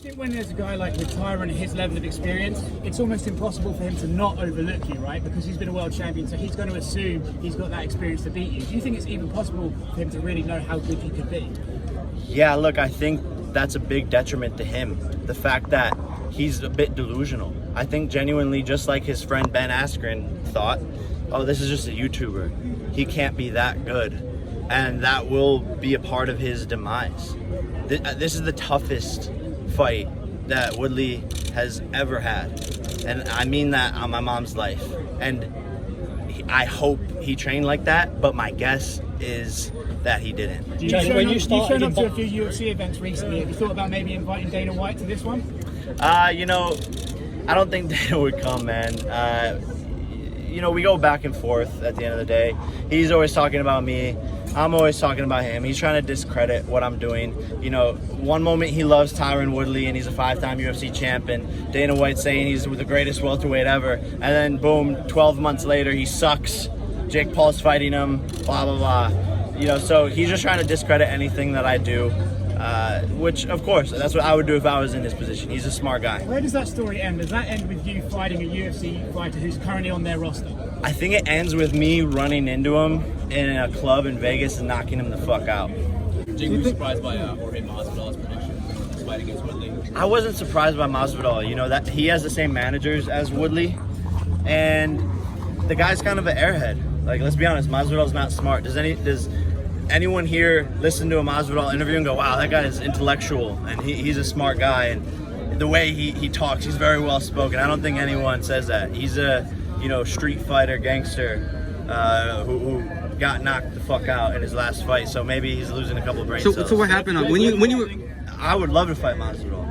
think when there's a guy like with Tyron at his level of experience, it's almost impossible for him to not overlook you, right? Because he's been a world champion, so he's going to assume he's got that experience to beat you. Do you think it's even possible for him to really know how good he could be? Yeah, look, I think that's a big detriment to him. The fact that he's a bit delusional. I think genuinely, just like his friend Ben Askren thought, oh, this is just a YouTuber. He can't be that good. And that will be a part of his demise. This is the toughest fight that Woodley has ever had. And I mean that on my mom's life. And I hope he trained like that, but my guess is that he didn't. You've shown up to a few UFC events recently. Have you thought about maybe inviting Dana White to this one? You know, I don't think Dana would come, man. You know, we go back and forth at the end of the day. He's always talking about me. I'm always talking about him. He's trying to discredit what I'm doing. You know, one moment he loves Tyron Woodley and he's a 5-time UFC champion. Dana White saying he's the greatest welterweight ever. And then boom, 12 months later, he sucks. Jake Paul's fighting him, blah, blah, blah. You know, so he's just trying to discredit anything that I do. Which, of course, that's what I would do if I was in his position. He's a smart guy. Where does that story end? Does that end with you fighting a UFC fighter who's currently on their roster? I think it ends with me running into him in a club in Vegas and knocking him the fuck out. Jake, were you surprised by Jorge Masvidal's prediction for this fight against Woodley? I wasn't surprised by Masvidal. You know, that he has the same managers as Woodley, and the guy's kind of an airhead. Like, let's be honest, Masvidal's not smart. Does anyone here listen to a Masvidal interview and go, wow, that guy is intellectual and he's a smart guy, and the way he talks, he's very well spoken. I don't think anyone says that. He's a, you know, street fighter gangster who got knocked the fuck out in his last fight, so maybe he's losing a couple of brain cells. So what happened when you I would love to fight Masvidal.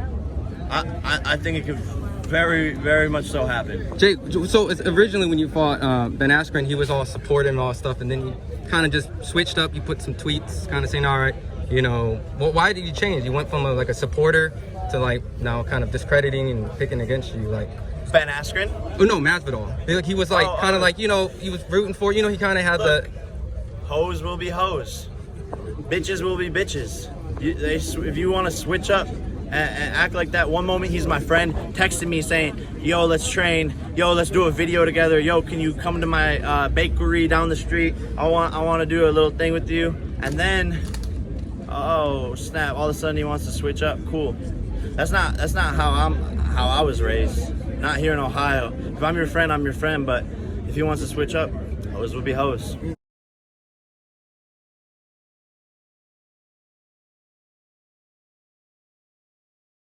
I think it could very, very much so happen. Jake, so it's originally when you fought Ben Askren, he was all supportive and all stuff, and then you kind of just switched up. You put some tweets kind of saying, all right, you know, well, why did you change? You went from like a supporter to like now kind of discrediting and picking against you, like Ben Askren? Oh no, Masvidal. Like he was like kind of like, you know, he was rooting for, you know, he kind of had the hoes will be hoes, bitches will be bitches. If you want to switch up and act like that, one moment he's my friend, texting me saying, yo, let's train, yo, let's do a video together, yo, can you come to my bakery down the street, I want to do a little thing with you, and then oh snap, all of a sudden he wants to switch up. Cool. That's not how I was raised, not here in Ohio. If I'm your friend, I'm your friend, but if he wants to switch up, hoes will be hoes.